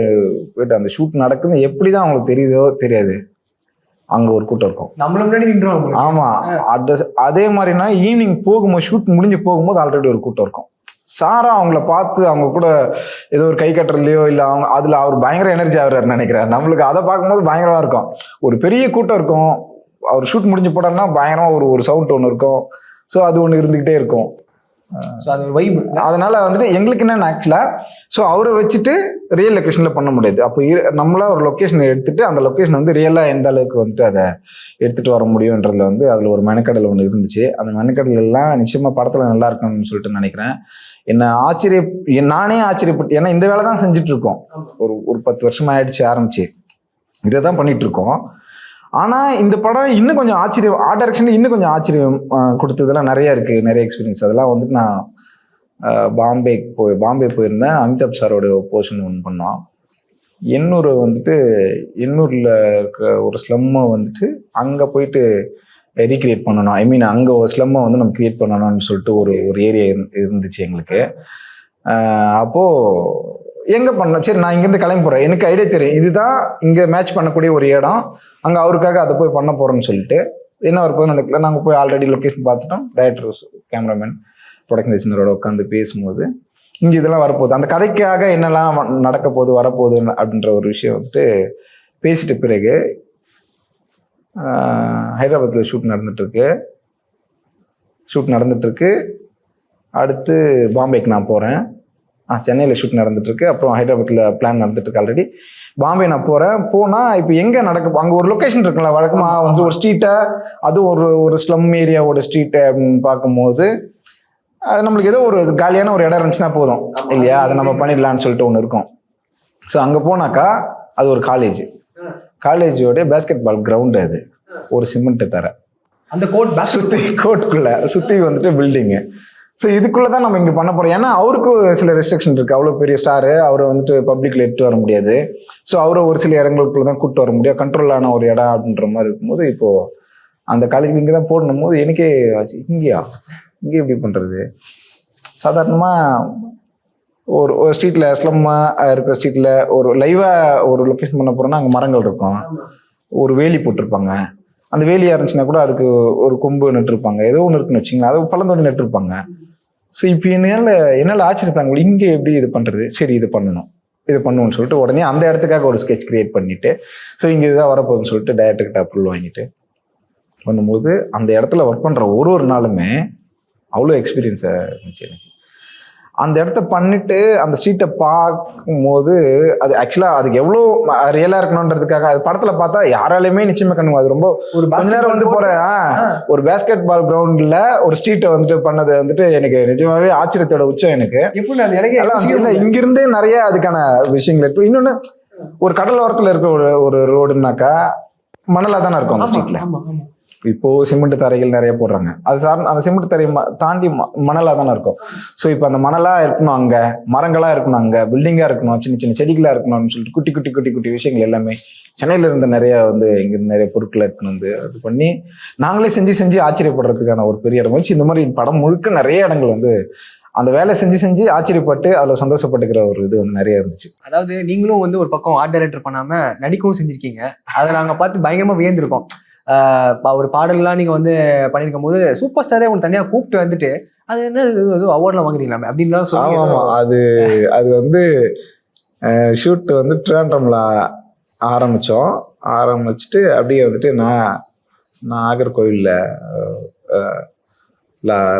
போயிட்டு அந்த ஷூட் நடக்குது எப்படிதான் அவங்களுக்கு தெரியுதோ தெரியாது, அங்க ஒரு கூட்டம் இருக்கும், நம்மள முன்னாடி நின்றுவாங்க. ஆமா, அதே மாதிரினா ஈவினிங் போகும்போது ஷூட் முடிஞ்சு போகும்போது ஆல்ரெடி ஒரு கூட்டம் இருக்கும். சாரா அவங்கள பார்த்து அவங்க கூட ஏதோ ஒரு கை கட்டுறதுலையோ இல்லை அவங்க அதுல அவர் பயங்கர எனர்ஜி ஆகுறாருன்னு நினைக்கிறேன். நம்மளுக்கு அதை பார்க்கும்போது பயங்கரமா இருக்கும். ஒரு பெரிய கூட்டம் இருக்கும், அவர் ஷூட் முடிஞ்சு போட்டாருன்னா பயங்கரமா ஒரு சவுண்ட் ஒன்று இருக்கும். ஸோ அது ஒன்று இருந்துகிட்டே இருக்கும். அதனால வந்துட்டு எங்களுக்கு என்னன்னு ஆக்சுவலா ஸோ அவரை வச்சுட்டு ரியல் லொக்கேஷன்ல பண்ண முடியாது. அப்போ நம்மளா ஒரு லொக்கேஷனை எடுத்துட்டு அந்த லொக்கேஷன் வந்து ரியலா எந்த அளவுக்கு வந்துட்டு அதை எடுத்துட்டு வர முடியும்ன்றதுல வந்து அதுல ஒரு மெனக்கடல் ஒன்று இருந்துச்சு. அந்த மெனக்கடல் எல்லாம் நிச்சயமா படத்துல நல்லா இருக்கணும்னு சொல்லிட்டு நினைக்கிறேன். நானே ஆச்சரியப்பட்டு, ஏன்னா இந்த வேலை தான் செஞ்சுட்டு இருக்கோம். ஒரு 10 வருஷமா ஆயிடுச்சு ஆரம்பிச்சு இதை தான் பண்ணிட்டு இருக்கோம். ஆனா இந்த படம் இன்னும் கொஞ்சம் ஆச்சரியம், ஆர்ட் டைரக்ஷன் இன்னும் கொஞ்சம் ஆச்சரியம் கொடுத்ததெல்லாம் நிறைய இருக்கு, நிறைய எக்ஸ்பீரியன்ஸ். அதெல்லாம் வந்துட்டு நான் பாம்பே போயிருந்தேன். அமிதாப் சாரோட போர்ஷன் ஒன்று பண்ணோம். எண்ணூர்ல இருக்க ஒரு ஸ்லம்மை வந்துட்டு அங்க போயிட்டு ரீக்ரியேட் பண்ணணும். ஐ மீன் அங்க ஒரு ஸ்லம்மை வந்து நம்ம கிரியேட் பண்ணணும்னு சொல்லிட்டு ஒரு ஏரியா இருந்துச்சு எங்களுக்கு. அப்போ எங்க பண்ணோம், சரி நான் இங்கேருந்து கிளம்பி போறேன், எனக்கு ஐடியா தெரியும் இதுதான் இங்க மேட்ச் பண்ணக்கூடிய ஒரு இடம், அங்க அவருக்காக அதை போய் பண்ண போறோம்னு சொல்லிட்டு என்ன வரப்போகுது அந்த நாங்கள் போய் ஆல்ரெடி லொக்கேஷன் பார்த்துட்டோம். டைரக்டர், கேமராமேன், ப்ரொடக்ஷன் டிசைனரோட உட்காந்து பேசும்போது இங்க இதெல்லாம் வரப்போகுது, அந்த கதைக்காக என்னெல்லாம் நடக்க போகுது வரப்போகுது அப்படின்ற ஒரு விஷயம் வந்துட்டு பேசிட்ட பிறகு ஹைதராபாத்தில் ஷூட் நடந்துட்டு இருக்கு. அடுத்து பாம்பேக்கு நான் போறேன். சென்னையில் ஷூட் நடந்துட்டு இருக்கு, அப்புறம் ஹைதராபாத்தில் பிளான் நடந்துட்டு இருக்கு ஆல்ரெடி. பாம்பே நான் போனால் இப்போ எங்கே அங்கே ஒரு லொக்கேஷன் இருக்குல்ல, வழக்கமாக வந்து ஒரு ஸ்ட்ரீட்டை, அது ஒரு ஸ்லம் ஏரியாவோட ஸ்ட்ரீட்டை அப்படின்னு பார்க்கும்போது அது நம்மளுக்கு ஏதோ ஒரு காலியான ஒரு இடம் இருந்துச்சுன்னா போதும் இல்லையா, அதை நம்ம பண்ணிடலான்னு சொல்லிட்டு ஒன்று இருக்கும். ஸோ அங்கே போனாக்கா அது ஒரு காலேஜோடைய பேஸ்கெட் பால் கிரவுண்டு, அது ஒரு சிமெண்ட்டு தர அந்த கோட் கோட்டுக்குள்ளே சுற்றி வந்துட்டு பில்டிங்கு. ஸோ இதுக்குள்ளே தான் நம்ம இங்கே பண்ண போகிறோம். ஏன்னா அவருக்கு சில ரெஸ்ட்ரிக்ஷன் இருக்குது, அவ்வளோ பெரிய ஸ்டாரு, அவரை வந்துட்டு பப்ளிக்கில் எடுத்து வர முடியாது. ஸோ அவரை ஒரு சில இடங்களுக்குள்ள தான் கூப்பிட்டு வர முடியும், கண்ட்ரோலான ஒரு இடம் அப்படின்ற மாதிரி இருக்கும்போது இப்போது அந்த காலேஜ் இங்கே தான் போடணும் போது எனக்கே இங்கே எப்படி பண்ணுறது. சாதாரணமாக ஒரு ஸ்ட்ரீட்டில் ஸ்லம்மாக இருக்கிற ஸ்ட்ரீட்டில் ஒரு லைவாக ஒரு லொக்கேஷன் பண்ண போகிறோன்னா அங்கே மரங்கள் இருக்கும், ஒரு வேலி போட்டிருப்பாங்க, அந்த வேலியாக இருந்துச்சுன்னா கூட அதுக்கு ஒரு கொம்பு நட்டுருப்பாங்க, ஏதோ ஒன்று இருக்குன்னு வச்சிங்களேன், அதை பழந்தோண்டி நட்டுருப்பாங்க. ஸோ இப்போ என்னால் ஆச்சரியத்தாங்க இங்கே எப்படி இது பண்ணுறது, சரி இது பண்ணுவோம்னு சொல்லிட்டு உடனே அந்த இடத்துக்காக ஒரு ஸ்கெட்ச் கிரியேட் பண்ணிவிட்டு, ஸோ இங்கே இதுதான் வரப்போகுதுன்னு சொல்லிட்டு டைரக்டர்கிட்ட அப்ரூவல் வாங்கிட்டு பண்ணும்போது அந்த இடத்துல ஒர்க் பண்ணுற ஒரு நாளுமே அவ்வளோ எக்ஸ்பீரியன்ஸாக இருந்துச்சு எனக்கு. அந்த இடத்த பண்ணிட்டு அந்த ஸ்ட்ரீட்டை பார்க்கும்போது அது ஆக்சுவலாக அதுக்கு எவ்வளோ ரியலாக இருக்கணுன்றதுக்காக அது படத்தில் பார்த்தா யாராலையுமே நிச்சயமாக கண்ணுங்க. அது ரொம்ப ஒரு கொஞ்ச நேரம் வந்து ஒரு பேஸ்கெட் பால் கிரவுண்டில் ஒரு ஸ்ட்ரீட்டை வந்துட்டு பண்ணது வந்துட்டு எனக்கு நிஜமாவே ஆச்சரியத்தோட உச்சம். எனக்கு எப்படி இங்கிருந்தே நிறைய அதுக்கான விஷயங்கள் இருக்கு. இன்னொன்று, ஒரு கடலோரத்தில் இருக்க ஒரு ரோடுனாக்கா மணலாக தானே இருக்கும் அந்த ஸ்ட்ரீட்ல. இப்போ சிமெண்ட் தரைகள் நிறைய போடுறாங்க, அது அந்த சிமெண்ட் தரையை தாண்டி மணலாக தானே இருக்கும். ஸோ இப்போ அந்த மணலாக இருக்கணும், அங்கே மரங்களாக இருக்கணும், அங்கே பில்டிங்காக இருக்கணும், சின்ன சின்ன செடிகளாக இருக்கணும்னு சொல்லிட்டு குட்டி விஷயங்கள் எல்லாமே சென்னையில் இருந்த நிறைய வந்து இங்கே நிறைய பொருட்களை இருக்கணும் வந்து அது பண்ணி நாங்களே செஞ்சு ஆச்சரியப்படுறதுக்கான ஒரு பெரிய இடம் வச்சு இந்த மாதிரி படம் முழுக்க நிறைய இடங்கள் வந்து அந்த வேலை செஞ்சு ஆச்சரியப்பட்டு அதில் சந்தோஷப்பட்டுக்கிற ஒரு இது வந்து நிறைய இருந்துச்சு. அதாவது நீங்களும் வந்து ஒரு பக்கம் ஆர்ட் டைரக்டர் பண்ணாமல் நடிக்கவும் செஞ்சுருக்கீங்க, அதை நாங்கள் பார்த்து பயங்கரமாக வியந்திருக்கோம். ஒரு பாடல்லாம் நீங்க வந்து பண்ணிருக்கும் போது சூப்பர் ஸ்டாரே உங்களுக்கு தனியா கூப்பிட்டு வந்துட்டு அது என்ன அவார்ட்லாம் வாங்குறீங்களாமே அப்படின்லாம் சொல்லுவாங்க. அது வந்து ஷூட் வந்து ட்ரிவாண்ட்ரம்ல ஆரம்பிச்சுட்டு அப்படியே வந்துட்டு நான் நாகர்கோவிலில்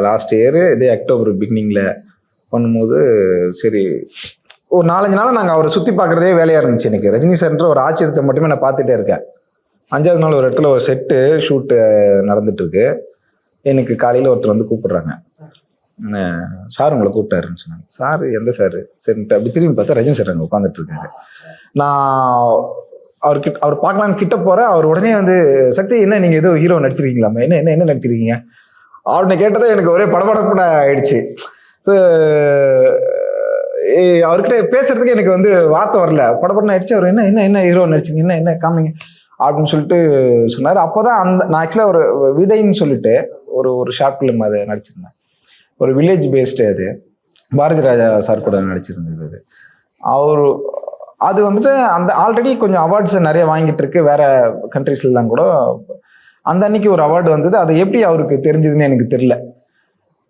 லாஸ்ட் இயர் இதே அக்டோபர் பிகினிங்ல பண்ணும்போது சரி ஒரு 4-5 நாள் நாங்கள் அவரை சுற்றி பார்க்குறதே வேலையாக இருந்துச்சு. எனக்கு ரஜினி சார்ன்ற ஒரு ஆச்சரியத்தை மட்டுமே நான் பார்த்துட்டே இருக்கேன். 5வது நாள் ஒரு இடத்துல ஒரு செட்டு ஷூட்டு நடந்துட்டு இருக்கு. எனக்கு காலையில் ஒருத்தர் வந்து கூப்பிடுறாங்க, சார் உங்களை கூப்பிட்டாருன்னு சொன்னாங்க. சார் எந்த சார் சரின்ட்டு அப்படி திரும்பி பார்த்தா ரஜினி சார் அங்கே உட்காந்துட்டு இருக்காரு. நான் அவர் பார்க்கலான்னு கிட்ட போகிறேன். அவர் உடனே வந்து சக்தி என்ன நீங்கள் ஏதோ ஹீரோ நடிச்சிருக்கீங்களாமே, என்ன நடிச்சிருக்கீங்க அவனை கேட்டதான் எனக்கு ஒரே படபடப்புன ஆயிடுச்சு. ஸோ அவர்கிட்ட பேசுறதுக்கு எனக்கு வந்து வார்த்தை வரல, படபடன்னு ஆயிடுச்சு. அவர் என்ன ஹீரோ நடிச்சிருக்கீங்க, என்ன காமிங்க அப்படின்னு சொல்லிட்டு சொன்னார். அப்போதான் நான் ஆக்சுவலாக ஒரு விதைன்னு சொல்லிட்டு ஒரு ஷார்ட் ஃபிலிம் அதை நடிச்சிருந்தேன், ஒரு வில்லேஜ் பேஸ்டு, அது பாரதி ராஜா சார் கூட நடிச்சிருந்தது. அது வந்துட்டு அந்த ஆல்ரெடி கொஞ்சம் அவார்ட்ஸ் நிறைய வாங்கிட்டு இருக்கு வேற கண்ட்ரீஸ்லாம் கூட. அந்த அன்னைக்கு ஒரு அவார்டு வந்தது, அது எப்படி அவருக்கு தெரிஞ்சதுன்னு எனக்கு தெரியல.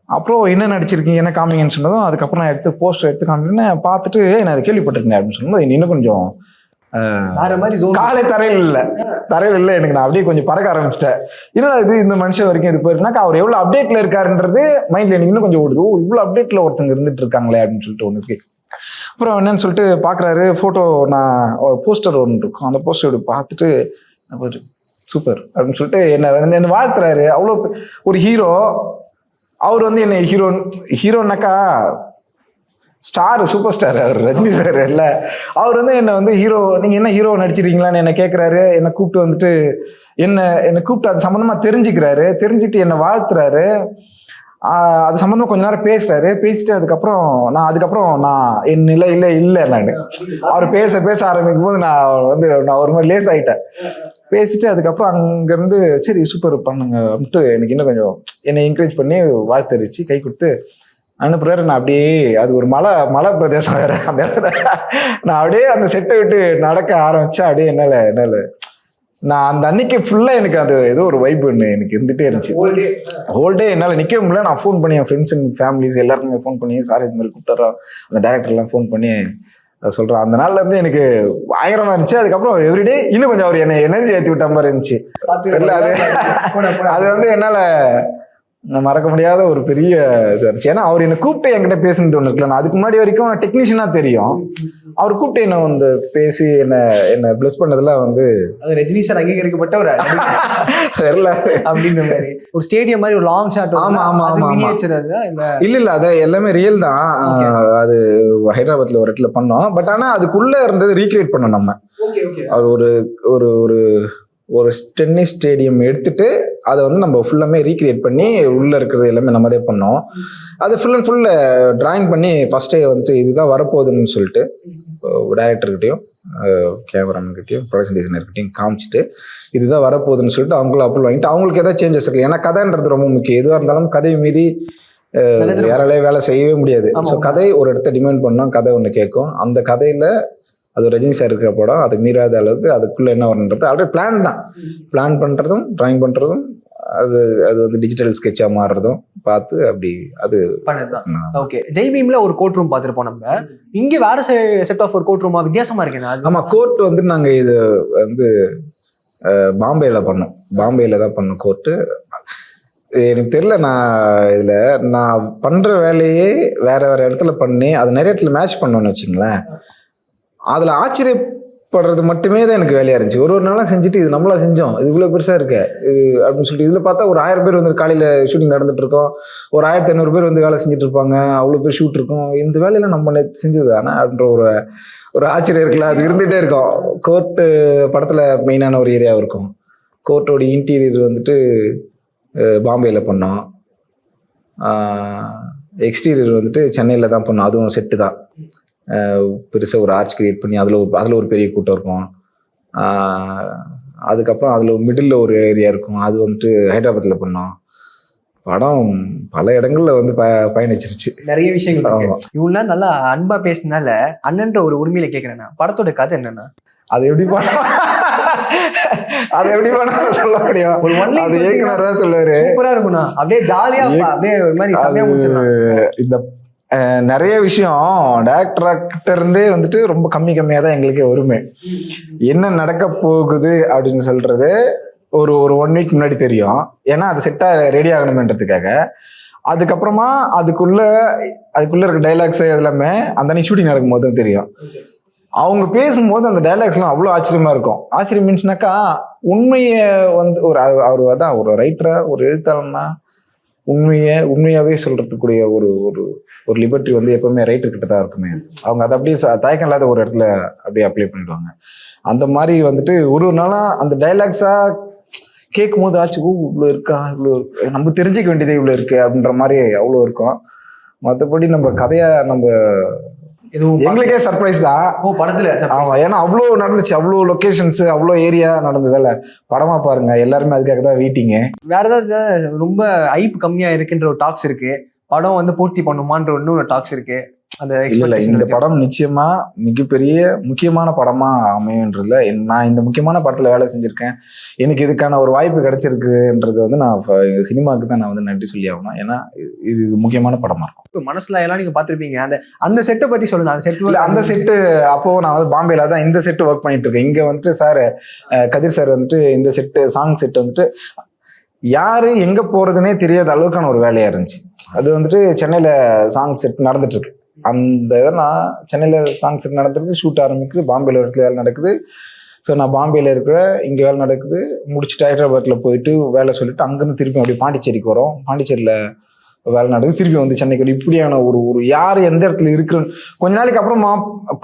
அப்புறம் என்ன நடிச்சிருக்கீங்க என்ன காமிங்கன்னு சொன்னதும் அதுக்கப்புறம் நான் போஸ்டர் எடுத்து காமிக்கிறேன்னு பார்த்துட்டு நான் அதை கேள்விப்பட்டிருக்கேன் அப்படின்னு சொல்லும்போது இன்னும் கொஞ்சம் காலை தரையில் இல்லை எனக்கு. நான் அப்படியே கொஞ்சம் பறக்க ஆரம்பிச்சிட்டேன். என்னடா இது இந்த மனுஷன் வரைக்கும் இது போயிருந்தாக்கா அவர் எவ்வளவு அப்டேட்ல இருக்காருன்றது மைண்ட்ல எனக்கு இன்னும் கொஞ்சம் ஓடுது. இவ்வளவு அப்டேட்ல ஒருத்தங்க இருந்துட்டு இருக்காங்களே அப்படின்னு சொல்லிட்டு ஒன்று இருக்கு. அப்புறம் என்னன்னு சொல்லிட்டு பாக்குறாரு, போட்டோ நான் போஸ்டர் ஒன்று இருக்கும், அந்த போஸ்டர் பார்த்துட்டு சூப்பர் அப்படின்னு சொல்லிட்டு என்ன வாழ்த்துறாரு. அவ்வளோ ஒரு ஹீரோ, அவர் வந்து என்ன ஹீரோனாக்கா ஸ்டார், சூப்பர் ஸ்டார் அவர் ரஜினி சார் இல்லை. அவர் வந்து என்னை வந்து ஹீரோ, நீங்கள் என்ன ஹீரோ நடிச்சிருக்கீங்களான்னு என்ன கேட்குறாரு. என்னை கூப்பிட்டு வந்துட்டு என்னை கூப்பிட்டு அது சம்மந்தமாக தெரிஞ்சுட்டு என்னை வாழ்த்துறாரு. அது சம்மந்தமாக கொஞ்ச நேரம் பேசிட்டு அதுக்கப்புறம் நான் என் நிலை இல்லை நான் அவர் பேச ஆரம்பிக்கும் போது நான் ஒரு மாதிரி லேஸ் ஆகிட்டேன். பேசிட்டு அதுக்கப்புறம் அங்கேருந்து சரி சூப்பர் பண்ணுங்க அப்படின்ட்டு எனக்கு இன்னும் கொஞ்சம் என்னை என்கரேஜ் பண்ணி வாழ்த்தரிச்சு கை கொடுத்து அனுப்புறாரு. நான் அப்படியே அது ஒரு மலை பிரதேசம் வேற, அந்த இடத்துல நான் அப்படியே அந்த செட்டை விட்டு நடக்க ஆரம்பிச்சா அப்படியே என்னால நான் அந்த அன்னைக்கு ஃபுல்லா எனக்கு அது ஏதோ ஒரு வைப் எனக்கு இருந்துட்டே இருந்துச்சு. ஹோல் டே என்னால் நிற்கவே முடியல. நான் ஃபோன் பண்ணி என் ஃப்ரெண்ட்ஸ் அண்ட் ஃபேமிலிஸ் எல்லாருக்குமே ஃபோன் பண்ணி சார் இது மாதிரி கூப்பிட்டாரா, அந்த டைரக்டர்லாம் ஃபோன் பண்ணி சொல்கிறேன். அந்த நாள்ல இருந்து எனக்கு பயங்கரமா இருந்துச்சு. அதுக்கப்புறம் எவ்ரிடே இன்னும் கொஞ்சம் அவர் என்னை எனர்ஜி ஏற்றி விட்ட மாதிரி இருந்துச்சு. அது வந்து என்னால் மறக்க முடியாத ஒரு பெரிய இது இருந்துச்சு. ஏன்னா அவர் என்னை கூப்பிட்டு என்கிட்ட பேசுனது ஒண்ணு இருக்குல்ல, நான் அதுக்கு முன்னாடி வரைக்கும் நான் டெக்னீஷியனா தெரியும். அவர் கூப்பிட்டு என்ன வந்து பேசி என்ன பிளஸ் பண்ணதுல வந்து அது ரஜினி சார் அங்கீகரிக்கப்பட்ட ஒரு தெரியல அப்படின்ற மாதிரி ஒரு ஸ்டேடியம் மாதிரி ஒரு லாங் ஷாட். ஆமா, ஆமா, ஆமா, ஆமா. மினியேச்சர் இல்ல அது எல்லாமே ரியல் தான். அது ஹைதராபாத்ல ஒரு இடத்துல பண்ணோம். பட் ஆனா அதுக்குள்ள இருந்தது ரீக்ரியேட் பண்ணோம் நம்ம. அவர் ஒரு ஒரு ஒரு ஒரு டென்னிஸ் ஸ்டேடியம் எடுத்துட்டு அதை வந்து நம்ம ஃபுல்லாமே ரீக்ரியேட் பண்ணி உள்ள இருக்கிறது எல்லாமே நம்மதே பண்ணோம். அது ஃபுல் அண்ட் ஃபுல் டிராயிங் பண்ணி ஃபர்ஸ்டே வந்துட்டு இதுதான் வரப்போகுதுன்னு சொல்லிட்டு டைரக்டர்கிட்டையும் கேமராமேன்கிட்டையும் ப்ரொடக்ஷன் டிசைனர்கிட்டையும் காமிச்சிட்டு இதுதான் வரப்போகுதுன்னு சொல்லிட்டு அவங்களும் அப்ரூவல் வாங்கிட்டு அவங்களுக்கு எதாவது சேஞ்சஸ் இருக்கு. ஏன்னா கதைன்றது ரொம்ப முக்கியம். எதுவாக இருந்தாலும் கதையை மீறி யாராலே வேலை செய்யவே முடியாது. ஸோ கதை ஒரு இடத்த டிமாண்ட் பண்ணோம், கதை ஒன்று கேட்கும். அந்த கதையில அது ரஜினி சார் இருக்கிற படம், அது மீறாத அளவுக்கு அதுக்குள்ள என்ன வரணுன்றது ஆல்ரெடி பிளான் தான். பிளான் பண்றதும் டிராயிங் பண்றதும் அது அது வந்து டிஜிட்டல் ஸ்கெட்சா மாறுறதும் பார்த்து அப்படி அது பண்ணதுதான். ஓகே, ஜெய் பீம்ல ஒரு கோர்ட் ரூம் பார்த்துருப்போம் நம்ம. இங்க வேற செட் ஆஃப் ஒரு கோர்ட் ரூமா வித்தியாசமா இருக்கேன். ஆமா, கோர்ட் வந்து நாங்க இது வந்து பாம்பேல பண்ணோம். பாம்பேல தான் பண்ணோம் கோர்ட்டு. எனக்கு தெரியல, நான் பண்ற வேலையே வேற வேற இடத்துல பண்ணி அதை நிறைய இடத்துல மேட்ச் பண்ணோன்னு வச்சுங்களேன். அதுல ஆச்சரியப்படுறது மட்டுமே தான் எனக்கு வேலையா இருந்துச்சு. ஒரு நாளும் செஞ்சுட்டு இது நம்மளா செஞ்சோம், இது இவ்வளவு பெருசா இருக்கு அப்படின்னு சொல்லிட்டு இதுல பார்த்தா ஒரு 1000 பேர் வந்து காலையில ஷூட்டிங் நடந்துட்டு இருக்கோம், ஒரு 1500 பேர் வந்து வேலை செஞ்சுட்டு இருப்பாங்க, அவ்வளவு பேர் ஷூட் இருக்கும், இந்த வேலையில நம்ம செஞ்சது தானே அப்படின்ற ஒரு ஆச்சரியம் இருக்குல்ல, அது இருந்துகிட்டே இருக்கும். கோர்ட்டு படத்துல மெயினான ஒரு ஏரியா இருக்கும். கோர்ட்டோட இன்டீரியர் வந்துட்டு பாம்பேல பண்ணோம். எக்ஸ்டீரியர் வந்துட்டு சென்னையில தான் பண்ணோம். அதுவும் செட்டு தான். பெருசாக ஒரு ஆர்ச் கிரியேட் பண்ணி அதில் ஒரு பெரிய கூட்டம் இருக்கும். அதுக்கப்புறம் அதில் மிடில் ஒரு ஏரியா இருக்கும், அது வந்துட்டு ஹைதராபாத்தில் பண்ணோம். படம் பல இடங்கள்ல வந்து பயணிச்சிருச்சு. நிறைய விஷயங்கள். இவ்வளவு நேரம் நல்லா அன்பா பேசினால அண்ணன்ற ஒரு உரிமையில கேட்கிறேன்னா, படத்தோட கதை என்னன்னா அது எப்படி சொல்ல முடியும்? அது ஏற்கனவே தான் சொல்லுவாரு. சூப்பரா இருக்கும்ண்ணா, அப்படியே ஜாலியா அப்படியே ஒரு மாதிரி சமையா முடிச்சிடலாம். இந்த நிறைய விஷயம் டைரக்டர்கிட்ட இருந்தே வந்துட்டு ரொம்ப கம்மியா தான் எங்களுக்கே வருமே. என்ன நடக்க போகுது அப்படின்னு சொல்றது ஒரு 1 வீக் முன்னாடி தெரியும். ஏன்னா அது செட்டா ரெடி ஆகணுமேன்றதுக்காக. அதுக்கப்புறமா அதுக்குள்ள இருக்க டைலாக்ஸ் எல்லாமே அந்த அன்னைக்கு ஷூட்டிங் நடக்கும்போது தான் தெரியும். அவங்க பேசும்போது அந்த டைலாக்ஸ்லாம் அவ்வளோ ஆச்சரியமா இருக்கும். ஆச்சரியம் மீன்ஸ்னாக்கா உண்மையை வந்து அவர் அதான் ஒரு ரைட்டரா ஒரு எழுத்தாளர்னா உண்மையாவே சொல்றதுக்குரிய ஒரு லிபர்ட்டி வந்து எப்பவுமே ரைட்டர் கிட்ட தான் இருக்குமே. அவங்க அதை அப்படியே தயக்கம் இல்லாத ஒரு இடத்துல அப்படியே அப்ளை பண்ணிடுவாங்க. அந்த மாதிரி வந்துட்டு ஒரு நாளா அந்த டைலாக்ஸா கேட்கும் போது ஆச்சு, இவ்வளோ இருக்கா, இவ்வளோ நம்ம தெரிஞ்சுக்க வேண்டியதே இவ்வளோ இருக்கு அப்படின்ற மாதிரி அவ்வளோ இருக்கும். மற்றபடி நம்ம கதையா நம்ம எங்களுக்கே சர்ப்ரைஸ் தான். படத்துல ஆமா, ஏன்னா அவ்வளோ நடந்துச்சு, அவ்வளோ லொகேஷன்ஸ், அவ்வளோ ஏரியா நடந்ததுல. படமா பாருங்க, எல்லாருமே அதுக்காக தான் வெயிட்டிங்க. வேற ஏதாவது ரொம்ப ஐப் கம்மியா இருக்குன்ற ஒரு டாக்ஸ் இருக்கு, படம் வந்து பூர்த்தி பண்ணுமான்ற இன்னொரு டாக்ஸ் இருக்கு. இந்த படம் நிச்சயமா மிகப்பெரிய முக்கியமான படமா அமையுன்றதுல நான் இந்த முக்கியமான படத்துல வேலை செஞ்சிருக்கேன், எனக்கு இதுக்கான ஒரு வாய்ப்பு கிடைச்சிருக்குன்றது வந்து நான் சினிமாவுக்கு தான் நான் வந்து நன்றி சொல்லி ஆகணும். ஏன்னா இது முக்கியமான படமா இருக்கும். மனசுல எல்லாம் நீங்க பாத்துருப்பீங்க. அந்த செட்டை பத்தி சொல்லணும். அந்த செட்டு அப்போ நான் வந்து பாம்பேல தான் இந்த செட்டு ஒர்க் பண்ணிட்டு இருக்கேன். இங்க வந்துட்டு சார் கதிர் சார் வந்துட்டு இந்த செட்டு சாங் செட் வந்துட்டு யாரு எங்க போறதுன்னே தெரியாத அளவுக்கான ஒரு வேலையா இருந்துச்சு. அது வந்துட்டு சென்னையில சாங் செட் நடந்துட்டு இருக்கு. அந்த இதை நான் சென்னையில சாங் செட் நடந்துருக்கு, ஷூட் ஆரம்பிக்குது, பாம்பேல ஒரு இடத்துல வேலை நடக்குது. ஸோ நான் பாம்பேல இருக்கிறேன், இங்கே வேலை நடக்குது, முடிச்சுட்டு ஹைதராபாத்ல போயிட்டு வேலை சொல்லிட்டு அங்கேருந்து திருப்பி அப்படியே பாண்டிச்சேரிக்கு வரோம். பாண்டிச்சேரியில் வேலை நடக்குது, திருப்பி வந்து சென்னைக்கு வரும். இப்படியான ஒரு யார் எந்த இடத்துல இருக்குன்னு கொஞ்ச நாளைக்கு அப்புறமா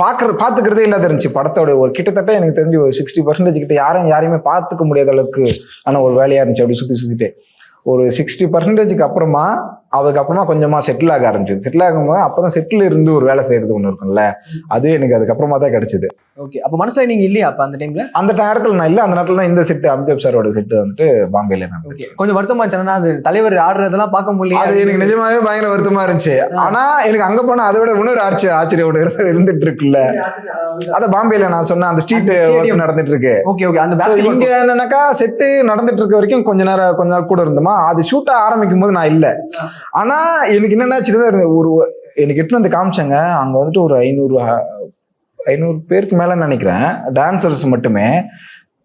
பார்த்துக்கிறதே இல்லாத இருந்துச்சு. படத்தோட ஒரு கிட்டத்தட்ட எனக்கு தெரிஞ்சு ஒரு 60% கிட்ட யாரையுமே பார்த்துக்க முடியாத அளவுக்கு ஆன ஒரு வேலையா இருந்துச்சு. அப்படி சுற்றிட்டு ஒரு 60% அப்புறமா அதுக்கப்புறமா கொஞ்சமா செட்டில் ஆக ஆரம்பிச்சது. செட்டில் ஆகும்போது அப்பதான் செட்டில் இருந்து ஒரு வேலை செய்யறது ஒண்ணு இருக்கும்ல, அது எனக்கு அதுக்கப்புறமா தான் கிடைச்சது. ஓகே, அப்ப மனசுல நீங்க இல்லையா அப்ப அந்த டைம்ல? அந்த நேரத்துல நான் இல்ல. அந்த நேரத்துல தான் இந்த செட்டு அமிதாப் சாரோட செட்டு வந்துட்டு பாம்பேல. கொஞ்சம் வருத்தமா இருந்துச்சு, அது தலைவர் ஆடுறதெல்லாம் பார்க்க முடியல. அது எனக்கு நிஜமாவே பயங்கர வருத்தமா இருந்துச்சு. ஆனா எனக்கு அங்க போனா அதை விட இன்னொரு ஆச்சரியோட இருந்துட்டு இருக்குல்ல. அத பாம்பேல நான் சொன்ன அந்த ஸ்ட்ரீட் ஒர்க் நடந்துட்டு இருக்கு. Okay okay. அந்த இங்க என்னன்னாக்கா செட்டு நடந்துட்டு இருக்க வரைக்கும் கொஞ்ச நேரம் கூட இருந்தோமா. அது ஷூட்டா ஆரம்பிக்கும் போது நான் இல்ல. ஆனா எனக்கு என்னன்னா எனக்கு எட்டு வந்து காமிச்சாங்க. அங்க வந்துட்டு ஒரு 500 பேருக்கு மேல நினைக்கிறேன் டான்சர்ஸ் மட்டுமே.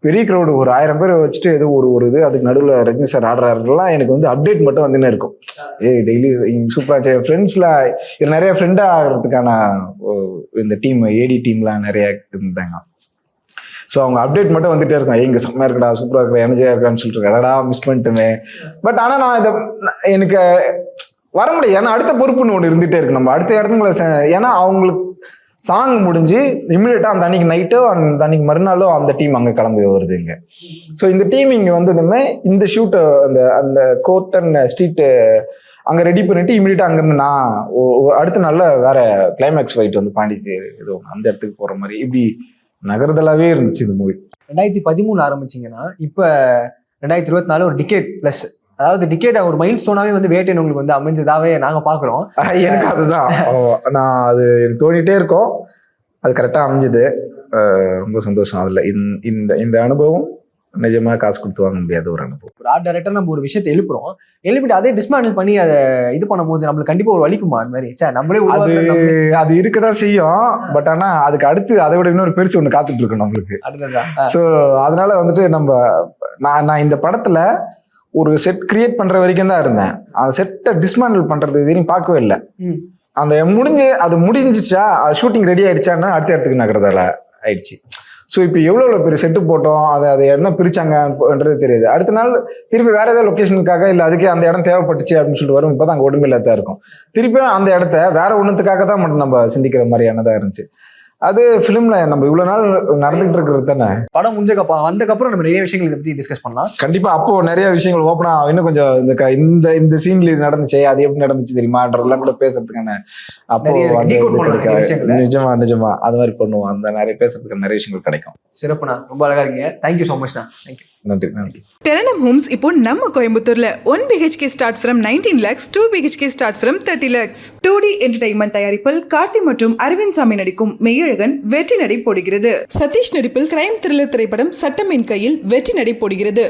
பெரிய க்ரௌடு ஒரு 1000 பேர் வச்சுட்டு ஏதோ ஒரு இது அதுக்கு நடுவில் ரஜினி சார் ஆடுறாருலாம் எனக்கு வந்து அப்டேட் மட்டும் வந்துன்னு இருக்கும். டெய்லி சூப்பராக என் ஃப்ரெண்ட்ஸில் இது நிறைய ஃப்ரெண்டாக ஆகிறதுக்கான இந்த டீம் ஏடி டீம்லாம் நிறைய இருந்தாங்க. ஸோ அவங்க அப்டேட் மட்டும் வந்துட்டே இருக்கும். இங்கே செம்மையாக இருக்கடா, சூப்பராக இருக்கா, எனர்ஜியாக இருக்கான்னு சொல்லிட்டு கடடா மிஸ் பண்ணிட்டுமே. பட் ஆனால் நான் இதை எனக்கு வர முடியாது. ஏன்னா அடுத்த பொறுப்புன்னு ஒன்று இருந்துகிட்டே இருக்கு. நம்ம அடுத்த இடத்துல ஏன்னா அவங்களுக்கு சாங் முடிஞ்சு இம்மிடியட்டாக அந்த அன்னைக்கு நைட்டோ அந்த அன்னைக்கு மறுநாளோ அந்த டீம் அங்கே கிளம்பி வருது இங்கே. ஸோ இந்த டீம் இங்கே வந்ததுமே இந்த ஷூட்டை அந்த கோர்ட் அண்ட் ஸ்ட்ரீட்டு அங்கே ரெடி பண்ணிட்டு இம்மிடியட்டாக அங்கேருந்து நான் அடுத்த நாளில் வேற கிளைமேக்ஸ் ஃபைட் வந்து பாண்டிச்சேரி ஏதோ அந்த இடத்துக்கு போகிற மாதிரி இப்படி நகர்தலாவே இருந்துச்சு இந்த மூவி. 2013 ஆரம்பிச்சிங்கன்னா இப்போ 2024 ஒரு டிகேட் ப்ளஸ், அதாவது டிகேட் ஒரு மைல் ஸ்டோனாவே வந்து வேட்டையன் உங்களுக்கு வந்து அமைஞ்சதாவே நாங்க பாக்குறோம். எனக்கு அதுதான் நான் அது எனக்கு தோணிட்டே இருக்கோம். அது கரெக்டா அமைஞ்சது. ரொம்ப சந்தோஷம். அதுல இந்த அனுபவம் நிஜமா காசு கொடுத்து வாங்க முடியாத ஒரு அனுபவம். ஒரு ஆர்ட் டைரக்டர் நம்ம ஒரு விஷயத்தை எழுப்பிட்டு அதே டிஸ்மேண்டில் பண்ணி அதை இது பண்ணும்போது நம்மளுக்கு கண்டிப்பா ஒரு வலிக்குமா அந்த மாதிரி? நம்மளே அது இருக்கதான் செய்யும். பட் ஆனா அதுக்கு அடுத்து அதை விட இன்னொரு பெருசு ஒண்ணு காத்துட்டு இருக்கோம் நம்மளுக்கு. ஸோ அதனால வந்துட்டு நான் இந்த படத்துல ஒரு செட் கிரியேட் பண்ற வரைக்கும் தான் இருந்தேன். அந்த செட்டை டிஸ்மேண்டில் பண்றது எதையும் பார்க்கவே இல்லை. அந்த முடிஞ்சிச்சா ஷூட்டிங் ரெடி ஆயிடுச்சான்னா அடுத்த இடத்துக்கு நகர்றதால ஆயிடுச்சு. ஸோ இப்போ எவ்வளோ பெரிய செட்டு போட்டோம், அதை என்ன பிரிச்சாங்கன்றது தெரியுது. அடுத்த நாள் திருப்பி வேற ஏதாவது லொக்கேஷனுக்காக இல்லை அதுக்கே அந்த இடம் தேவைப்பட்டுச்சு அப்படின்னு சொல்லிட்டு வரும். இப்போ தான் அங்கே உடம்பு இல்லாத இருக்கும். திருப்பியும் அந்த இடத்த வேற ஒன்றுத்துக்காக தான் மட்டும் நம்ம சிந்திக்கிற மாதிரியானதாக இருந்துச்சு. அது ஃபிலிம்ல நம்ம இவ்வளவு நாள் நடந்துகிட்டு இருக்கிறது தானே. படம் வந்ததுக்கப்புறம் நம்ம நிறைய விஷயங்கள் இதை பத்தி டிஸ்கஸ் பண்ணலாம். கண்டிப்பா அப்போ நிறைய விஷயங்கள் ஓப்பனா இன்னும் கொஞ்சம் இந்த சீன்ல இது நடந்துச்சு, அது எப்படி நடந்துச்சு தெரியுமான்றதெல்லாம் கூட பேசுறதுக்கான அப்போ நிஜமா அது மாதிரி பண்ணுவோம். அந்த நிறைய பேசுறதுக்கு நிறைய விஷயங்கள் கிடைக்கும். சிறப்புண்ணா, ரொம்ப அழகா இருக்கீங்க. Thank you so much. தேங்க்யூ. நன்றி. Teranam Homes இப்போ நம்ம கோயம்புத்தூர்ல 1 BHK starts from 19 lakhs, 2 BHK starts from 30 lakhs. 2D entertainment தயாரிப்பில் கார்த்தி மற்றும் அரவிந்த் சாமி நடிக்கும் மெய்யழகன் வெற்றி நடை போடுகிறது. சதீஷ் நடிப்பில் கிரைம் த்ரில்லர் திரைப்படம் சட்டம் என் கையில் வெற்றி நடை போடுகிறது.